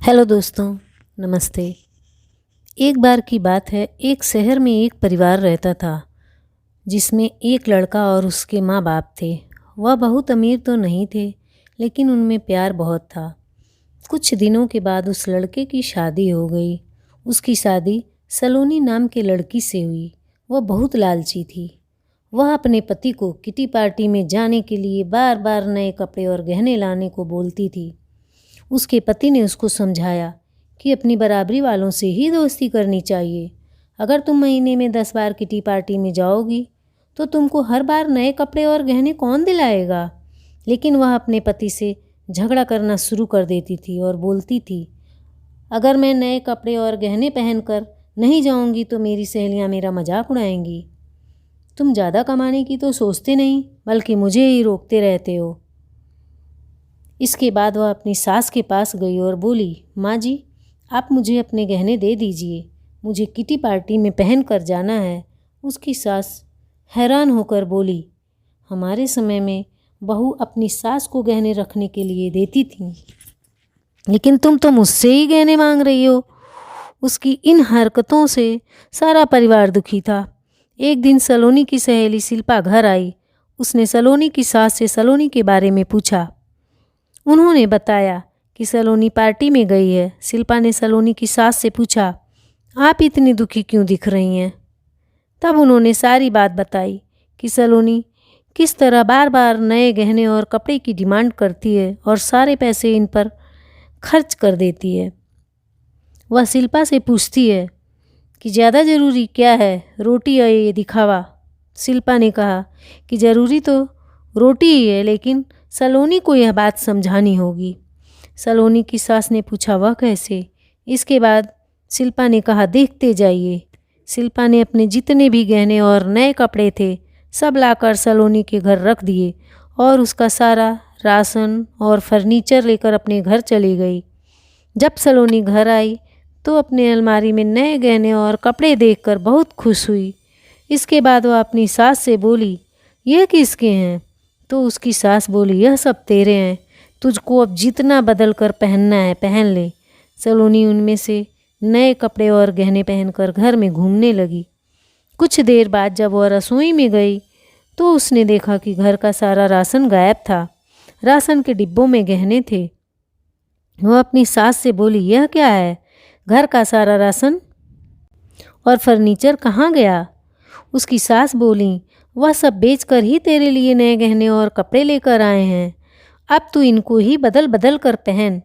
Hello दोस्तों, नमस्ते। एक बार की बात है, एक शहर में एक परिवार रहता था जिसमें एक लड़का और उसके माँ बाप थे। वह बहुत अमीर तो नहीं थे, लेकिन उनमें प्यार बहुत था। कुछ दिनों के बाद उस लड़के की शादी हो गई। उसकी शादी सलोनी नाम के लड़की से हुई। वह बहुत लालची थी। वह अपने पति को किटी पार्टी में जाने के लिए बार बार नए कपड़े और गहने लाने को बोलती थी। उसके पति ने उसको समझाया कि अपनी बराबरी वालों से ही दोस्ती करनी चाहिए। अगर तुम महीने में 10 बार किटी पार्टी में जाओगी तो तुमको हर बार नए कपड़े और गहने कौन दिलाएगा। लेकिन वह अपने पति से झगड़ा करना शुरू कर देती थी और बोलती थी, अगर मैं नए कपड़े और गहने पहनकर नहीं जाऊंगी तो मेरी सहेलियां मेरा मजाक उड़ाएंगी। तुम ज़्यादा कमाने की तो सोचते नहीं, बल्कि मुझे ही रोकते रहते हो। इसके बाद वह अपनी सास के पास गई और बोली, माँ जी, आप मुझे अपने गहने दे दीजिए, मुझे किटी पार्टी में पहन कर जाना है। उसकी सास हैरान होकर बोली, हमारे समय में बहू अपनी सास को गहने रखने के लिए देती थी, लेकिन तुम तो मुझसे ही गहने मांग रही हो। उसकी इन हरकतों से सारा परिवार दुखी था। एक दिन सलोनी की सहेली शिल्पा घर आई। उसने सलोनी की सास से सलोनी के बारे में पूछा। उन्होंने बताया कि सलोनी पार्टी में गई है। शिल्पा ने सलोनी की सास से पूछा, आप इतनी दुखी क्यों दिख रही हैं? तब उन्होंने सारी बात बताई कि सलोनी किस तरह बार बार नए गहने और कपड़े की डिमांड करती है और सारे पैसे इन पर खर्च कर देती है। वह शिल्पा से पूछती है कि ज़्यादा ज़रूरी क्या है, रोटी या ये दिखावा? शिल्पा ने कहा कि ज़रूरी तो रोटी ही है, लेकिन सलोनी को यह बात समझानी होगी। सलोनी की सास ने पूछा, वह कैसे? इसके बाद शिल्पा ने कहा, देखते जाइए। शिल्पा ने अपने जितने भी गहने और नए कपड़े थे सब लाकर सलोनी के घर रख दिए और उसका सारा राशन और फर्नीचर लेकर अपने घर चली गई। जब सलोनी घर आई तो अपने अलमारी में नए गहने और कपड़े देखकर बहुत खुश हुई। इसके बाद वह अपनी सास से बोली, यह किसके हैं? तो उसकी सास बोली, यह सब तेरे हैं, तुझको अब जितना बदल कर पहनना है पहन ले। सलोनी उनमें से नए कपड़े और गहने पहनकर घर में घूमने लगी। कुछ देर बाद जब वह रसोई में गई तो उसने देखा कि घर का सारा राशन गायब था। राशन के डिब्बों में गहने थे। वह अपनी सास से बोली, यह क्या है? घर का सारा राशन और फर्नीचर कहाँ गया? उसकी सास बोली, वह सब बेचकर ही तेरे लिए नए गहने और कपड़े लेकर आए हैं, अब तू इनको ही बदल बदल कर पहन।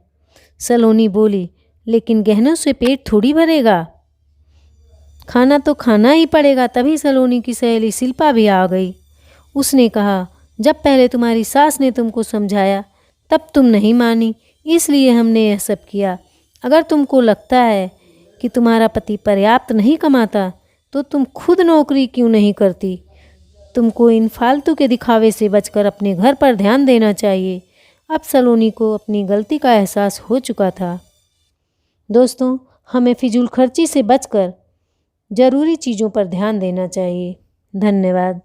सलोनी बोली, लेकिन गहनों से पेट थोड़ी भरेगा, खाना तो खाना ही पड़ेगा। तभी सलोनी की सहेली शिल्पा भी आ गई। उसने कहा, जब पहले तुम्हारी सास ने तुमको समझाया तब तुम नहीं मानी, इसलिए हमने यह सब किया। अगर तुमको लगता है कि तुम्हारा पति पर्याप्त नहीं कमाता तो तुम खुद नौकरी क्यों नहीं करती? तुमको इन फालतू के दिखावे से बचकर अपने घर पर ध्यान देना चाहिए। अब सलोनी को अपनी गलती का एहसास हो चुका था। दोस्तों, हमें फिजूल खर्ची से बचकर ज़रूरी चीज़ों पर ध्यान देना चाहिए। धन्यवाद।